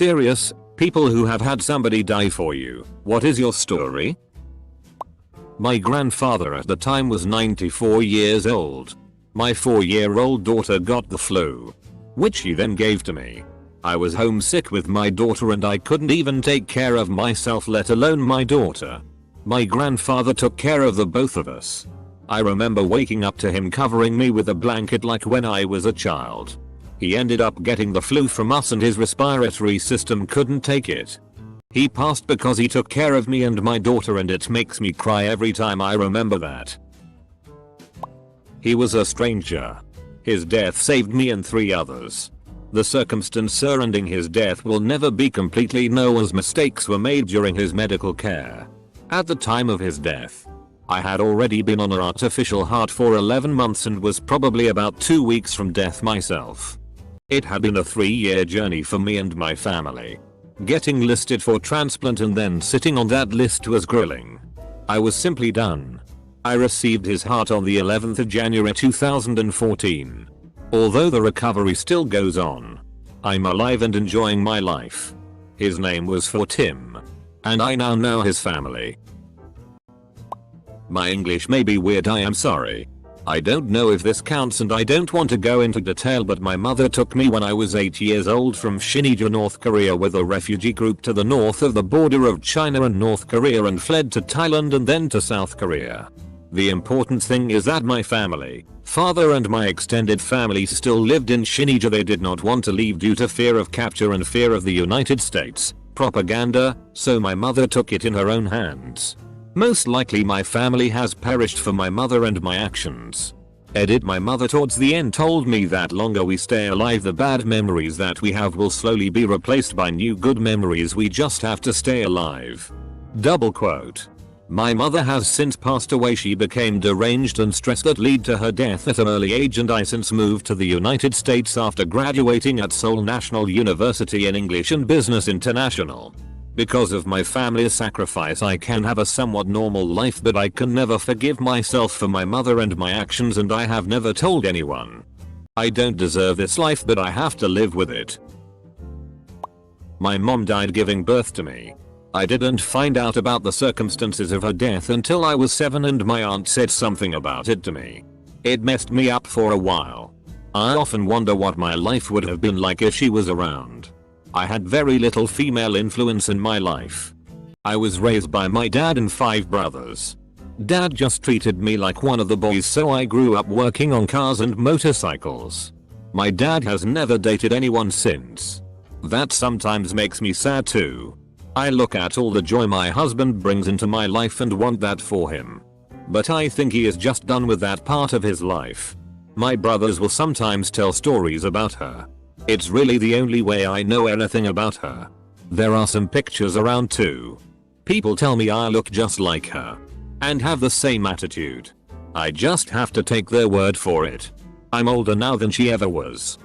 serious, people who have had somebody die for you, what is your story? My grandfather at the time was 94 years old. My 4-year-old daughter got the flu, which he then gave to me. I was homesick with my daughter and I couldn't even take care of myself, let alone my daughter. My grandfather took care of the both of us. I remember waking up to him covering me with a blanket like when I was a child. He ended up getting the flu from us and his respiratory system couldn't take it. He passed because he took care of me and my daughter, and it makes me cry every time I remember that. He was a stranger. His death saved me and 3 others. The circumstance surrounding his death will never be completely known as mistakes were made during his medical care. At the time of his death, I had already been on an artificial heart for 11 months and was probably about 2 weeks from death myself. It had been a 3-year journey for me and my family. Getting listed for transplant and then sitting on that list was grueling. I was simply done. I received his heart on the 11th of January 2014. Although the recovery still goes on, I'm alive and enjoying my life. His name was for Tim, and I now know his family. My English may be weird, I am sorry. I don't know if this counts and I don't want to go into detail, but my mother took me when I was 8 years old from Shincheonju, North Korea with a refugee group to the north of the border of China and North Korea and fled to Thailand and then to South Korea. The important thing is that my family, father and my extended family still lived in Shincheonju. They did not want to leave due to fear of capture and fear of the United States propaganda, so my mother took it in her own hands. Most likely my family has perished for my mother and my actions. Edit. My mother towards the end told me that longer we stay alive, the bad memories that we have will slowly be replaced by new good memories, we just have to stay alive. Double quote. My mother has since passed away. She became deranged and stressed that led to her death at an early age, and I since moved to the United States after graduating at Seoul National University in English and Business International. Because of my family's sacrifice I can have a somewhat normal life, but I can never forgive myself for my mother and my actions, and I have never told anyone. I don't deserve this life, but I have to live with it. My mom died giving birth to me. I didn't find out about the circumstances of her death until I was 7 and my aunt said something about it to me. It messed me up for a while. I often wonder what my life would have been like if she was around. I had very little female influence in my life. I was raised by my dad and 5 brothers. Dad just treated me like one of the boys, so I grew up working on cars and motorcycles. My dad has never dated anyone since. That sometimes makes me sad too. I look at all the joy my husband brings into my life and want that for him. But I think he is just done with that part of his life. My brothers will sometimes tell stories about her. It's really the only way I know anything about her. There are some pictures around too. People tell me I look just like her and have the same attitude. I just have to take their word for it. I'm older now than she ever was.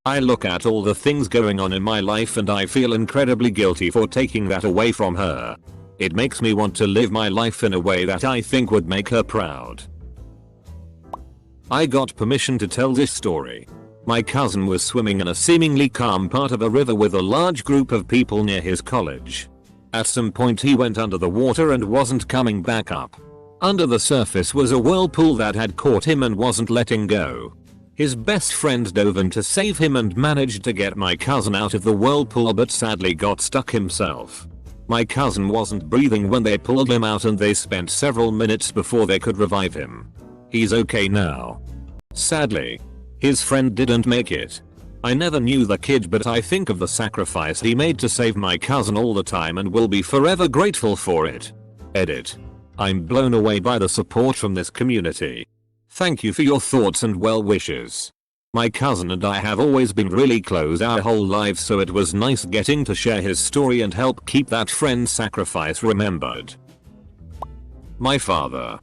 I look at all the things going on in my life and I feel incredibly guilty for taking that away from her. It makes me want to live my life in a way that I think would make her proud. I got permission to tell this story. My cousin was swimming in a seemingly calm part of a river with a large group of people near his college. At some point he went under the water and wasn't coming back up. Under the surface was a whirlpool that had caught him and wasn't letting go. His best friend dove in to save him and managed to get my cousin out of the whirlpool, but sadly got stuck himself. My cousin wasn't breathing when they pulled him out and they spent several minutes before they could revive him. He's okay now. Sadly, his friend didn't make it. I never knew the kid, but I think of the sacrifice he made to save my cousin all the time and will be forever grateful for it. Edit. I'm blown away by the support from this community. Thank you for your thoughts and well wishes. My cousin and I have always been really close our whole lives, so it was nice getting to share his story and help keep that friend's sacrifice remembered. My father.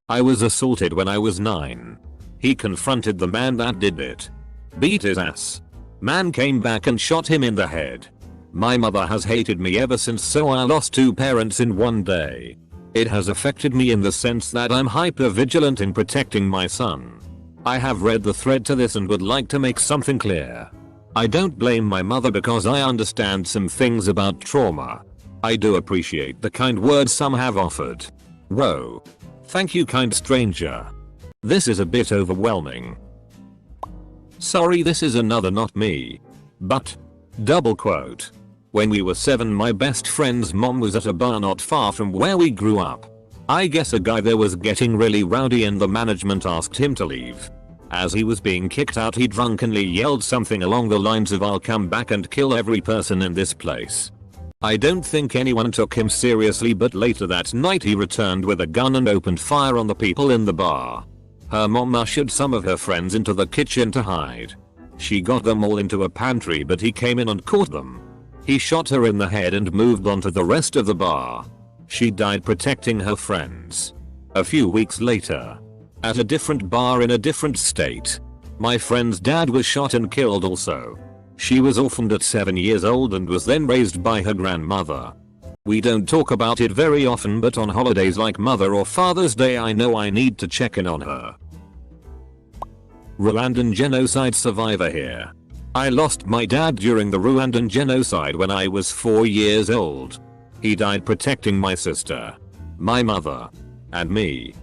I was assaulted when I was 9. He confronted the man that did it. Beat his ass. Man came back and shot him in the head. My mother has hated me ever since, so I lost 2 parents in one day. It has affected me in the sense that I'm hyper vigilant in protecting my son. I have read the thread to this and would like to make something clear. I don't blame my mother because I understand some things about trauma. I do appreciate the kind words some have offered. Whoa. Thank you, kind stranger. This is a bit overwhelming. Sorry, this is another not me. But. Double quote. When we were 7, my best friend's mom was at a bar not far from where we grew up. I guess a guy there was getting really rowdy and the management asked him to leave. As he was being kicked out, he drunkenly yelled something along the lines of "I'll come back and kill every person in this place." I don't think anyone took him seriously, but later that night he returned with a gun and opened fire on the people in the bar. Her mom ushered some of her friends into the kitchen to hide. She got them all into a pantry, but he came in and caught them. He shot her in the head and moved on to the rest of the bar. She died protecting her friends. A few weeks later, at a different bar in a different state, my friend's dad was shot and killed also. She was orphaned at 7 years old and was then raised by her grandmother. We don't talk about it very often, but on holidays like Mother or Father's Day I know I need to check in on her. Rwandan genocide survivor here. I lost my dad during the Rwandan genocide when I was 4 years old. He died protecting my sister, my mother, and me.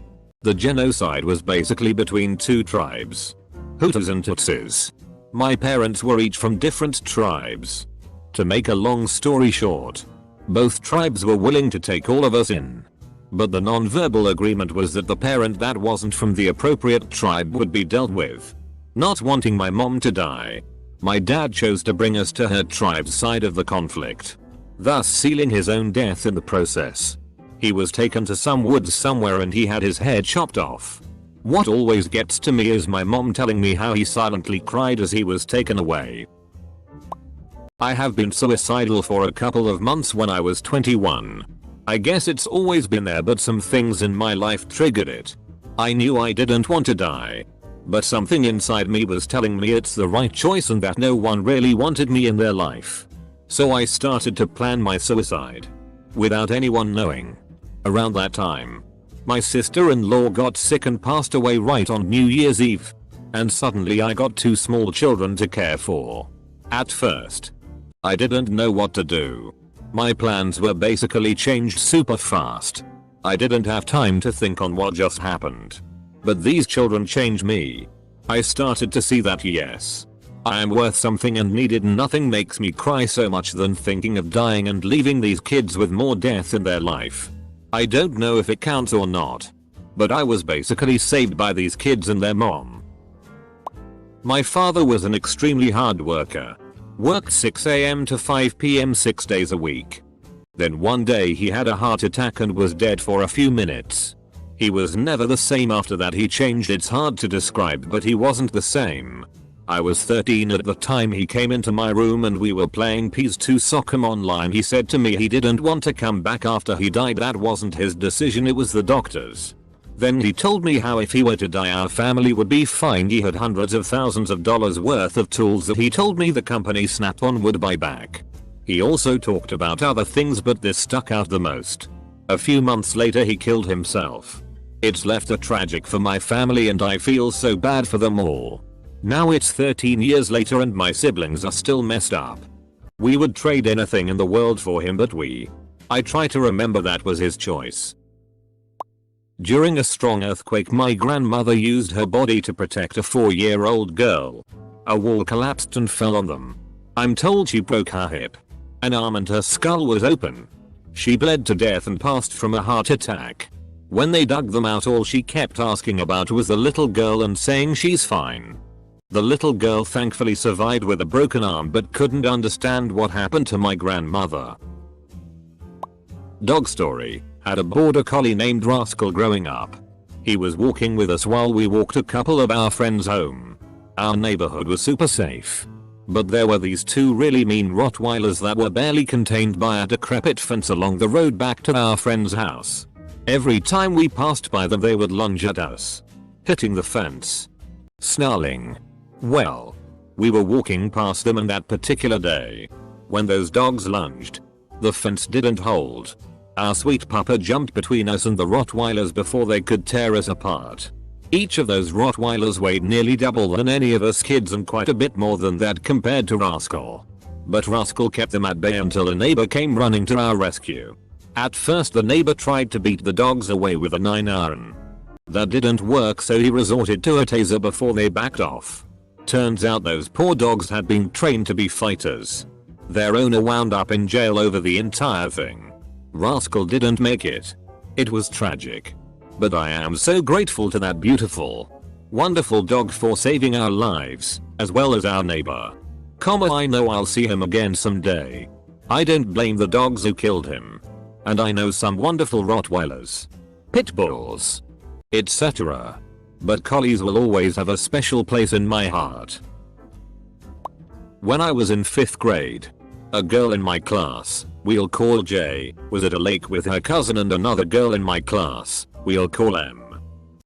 The genocide was basically between two tribes, Hutus and Tutsis. My parents were each from different tribes. To make a long story short, both tribes were willing to take all of us in. But the non-verbal agreement was that the parent that wasn't from the appropriate tribe would be dealt with. Not wanting my mom to die, my dad chose to bring us to her tribe's side of the conflict, thus sealing his own death in the process. He was taken to some woods somewhere and he had his head chopped off. What always gets to me is my mom telling me how he silently cried as he was taken away. I have been suicidal for a couple of months when I was 21. I guess it's always been there, but some things in my life triggered it. I knew I didn't want to die, but something inside me was telling me it's the right choice and that no one really wanted me in their life. So I started to plan my suicide, without anyone knowing. Around that time, my sister-in-law got sick and passed away right on New Year's Eve. And suddenly I got 2 small children to care for. At first, I didn't know what to do. My plans were basically changed super fast. I didn't have time to think on what just happened. But these children changed me. I started to see that yes, I am worth something, and needed nothing makes me cry so much than thinking of dying and leaving these kids with more death in their life. I don't know if it counts or not, but I was basically saved by these kids and their mom. My father was an extremely hard worker. Worked 6 AM to 5 PM 6 days a week. Then one day he had a heart attack and was dead for a few minutes. He was never the same after that. He changed. It's hard to describe, but he wasn't the same. I was 13 at the time. He came into my room and we were playing PS2 Soccer online. He said to me he didn't want to come back after he died. That wasn't his decision, it was the doctor's. Then he told me how if he were to die our family would be fine. He had hundreds of thousands of dollars worth of tools that he told me the company Snap-on would buy back. He also talked about other things, but this stuck out the most. A few months later he killed himself. It's left a tragic for my family and I feel so bad for them all. Now it's 13 years later and my siblings are still messed up. We would trade anything in the world for him, but I try to remember that was his choice. During a strong earthquake, my grandmother used her body to protect a 4-year-old girl. A wall collapsed and fell on them. I'm told she broke her hip. An arm and her skull was open. She bled to death and passed from a heart attack. When they dug them out, all she kept asking about was the little girl and saying she's fine. The little girl thankfully survived with a broken arm but couldn't understand what happened to my grandmother. Dog story. Had a border collie named Rascal growing up. He was walking with us while we walked a couple of our friends home. Our neighborhood was super safe. But there were these 2 really mean Rottweilers that were barely contained by a decrepit fence along the road back to our friend's house. Every time we passed by them they would lunge at us, hitting the fence, snarling. Well, we were walking past them, and that particular day, when those dogs lunged, the fence didn't hold. Our sweet pupper jumped between us and the Rottweilers before they could tear us apart. Each of those Rottweilers weighed nearly double than any of us kids and quite a bit more than that compared to Rascal. But Rascal kept them at bay until a neighbor came running to our rescue. At first the neighbor tried to beat the dogs away with a 9-iron. That didn't work, so he resorted to a taser before they backed off. Turns out those poor dogs had been trained to be fighters. Their owner wound up in jail over the entire thing. Rascal didn't make it. It was tragic. But I am so grateful to that beautiful, wonderful dog for saving our lives, as well as our neighbor. I know I'll see him again someday. I don't blame the dogs who killed him. And I know some wonderful Rottweilers, pit bulls, etc. But collies will always have a special place in my heart. When I was in 5th grade, a girl in my class, we'll call J, was at a lake with her cousin and another girl in my class, we'll call M.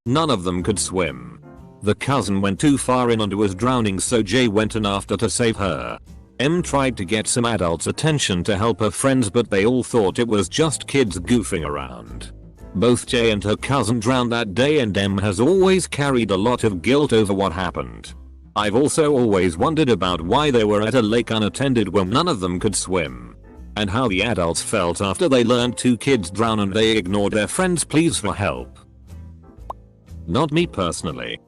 None of them could swim. The cousin went too far in and was drowning, so J went in after to save her. M tried to get some adults' attention to help her friends, but they all thought it was just kids goofing around. Both J and her cousin drowned that day, and M has always carried a lot of guilt over what happened. I've also always wondered about why they were at a lake unattended when none of them could swim. And how the adults felt after they learned 2 kids drowned and they ignored their friends' pleas for help. Not me personally.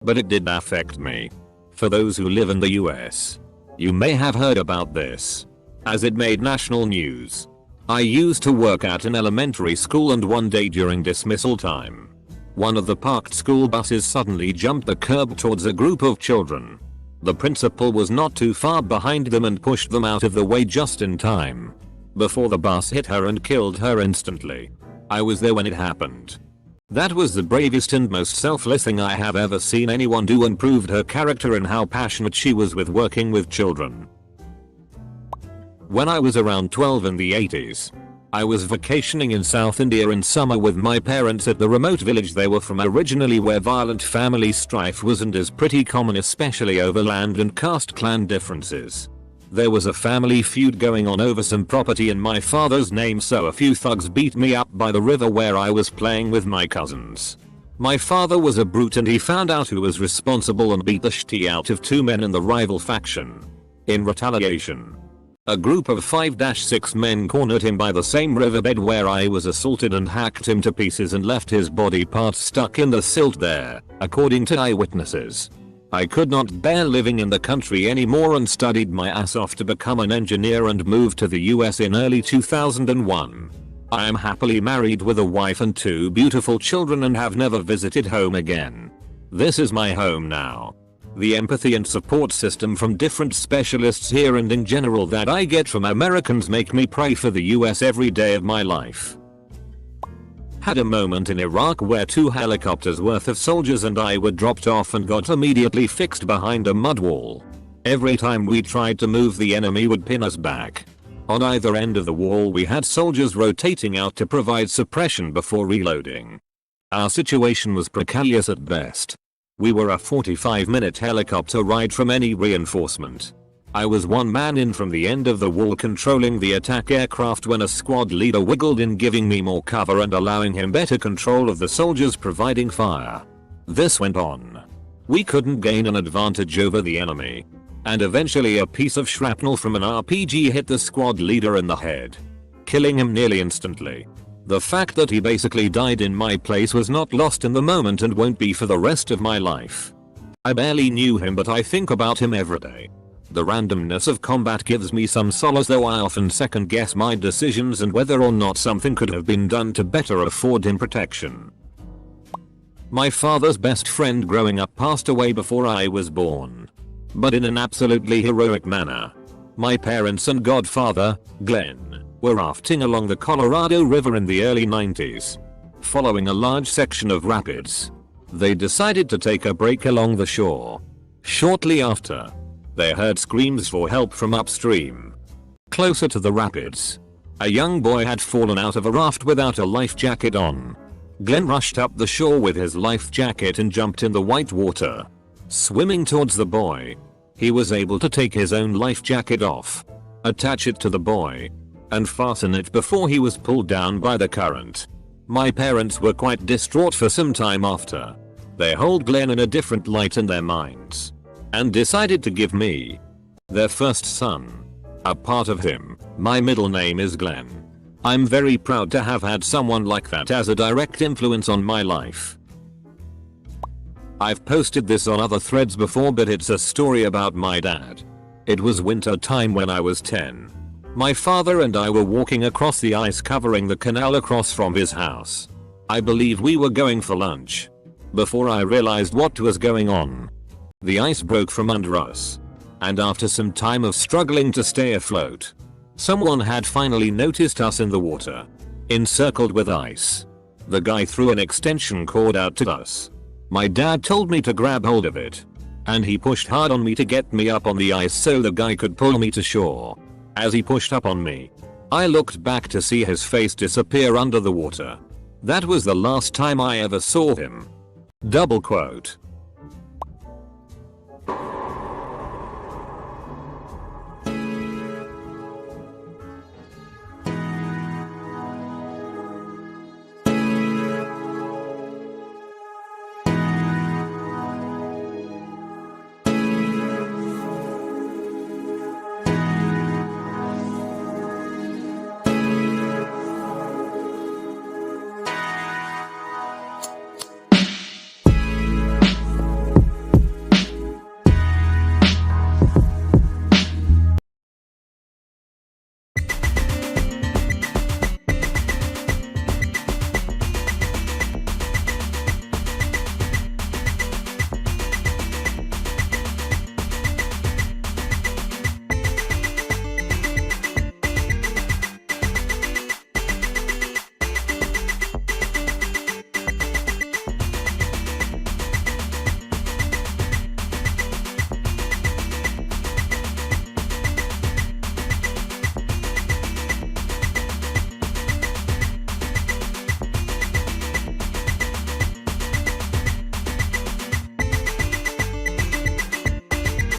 But it did affect me. For those who live in the US, you may have heard about this, as it made national news. I used to work at an elementary school, and one day during dismissal time, one of the parked school buses suddenly jumped the curb towards a group of children. The principal was not too far behind them and pushed them out of the way just in time, before the bus hit her and killed her instantly. I was there when it happened. That was the bravest and most selfless thing I have ever seen anyone do, and proved her character and how passionate she was with working with children. When I was around 12 in the 80s, I was vacationing in South India in summer with my parents at the remote village they were from originally, where violent family strife was and is pretty common, especially over land and caste clan differences. There was a family feud going on over some property in my father's name, so a few thugs beat me up by the river where I was playing with my cousins. My father was a brute and he found out who was responsible and beat the shit out of 2 men in the rival faction. In retaliation, a group of 5-6 men cornered him by the same riverbed where I was assaulted and hacked him to pieces and left his body parts stuck in the silt there, according to eyewitnesses. I could not bear living in the country anymore and studied my ass off to become an engineer and moved to the US in early 2001. I am happily married with a wife and 2 beautiful children and have never visited home again. This is my home now. The empathy and support system from different specialists here and in general that I get from Americans make me pray for the US every day of my life. Had a moment in Iraq where 2 helicopters worth of soldiers and I were dropped off and got immediately fixed behind a mud wall. Every time we tried to move, the enemy would pin us back. On either end of the wall we had soldiers rotating out to provide suppression before reloading. Our situation was precarious at best. We were a 45-minute helicopter ride from any reinforcement. I was one man in from the end of the wall controlling the attack aircraft when a squad leader wiggled in, giving me more cover and allowing him better control of the soldiers providing fire. This went on. We couldn't gain an advantage over the enemy. And eventually a piece of shrapnel from an RPG hit the squad leader in the head, killing him nearly instantly. The fact that he basically died in my place was not lost in the moment and won't be for the rest of my life. I barely knew him, but I think about him every day. The randomness of combat gives me some solace, though I often second guess my decisions and whether or not something could have been done to better afford him protection. My father's best friend growing up passed away before I was born, but in an absolutely heroic manner. My parents and godfather, Glenn, were rafting along the Colorado River in the early 90s. Following a large section of rapids, they decided to take a break along the shore. Shortly after, they heard screams for help from upstream. Closer to the rapids, a young boy had fallen out of a raft without a life jacket on. Glenn rushed up the shore with his life jacket and jumped in the white water. Swimming towards the boy, he was able to take his own life jacket off, attach it to the boy, and fasten it before he was pulled down by the current. My parents were quite distraught for some time after. They hold Glenn in a different light in their minds and decided to give me their first son. A part of him. My middle name is Glenn. I'm very proud to have had someone like that as a direct influence on my life. I've posted this on other threads before, but it's a story about my dad. It was winter time when I was 10. My father and I were walking across the ice covering the canal across from his house. I believe we were going for lunch. Before I realized what was going on, the ice broke from under us. And after some time of struggling to stay afloat, someone had finally noticed us in the water, encircled with ice. The guy threw an extension cord out to us. My dad told me to grab hold of it, and he pushed hard on me to get me up on the ice so the guy could pull me to shore. As he pushed up on me, I looked back to see his face disappear under the water. That was the last time I ever saw him. Double quote.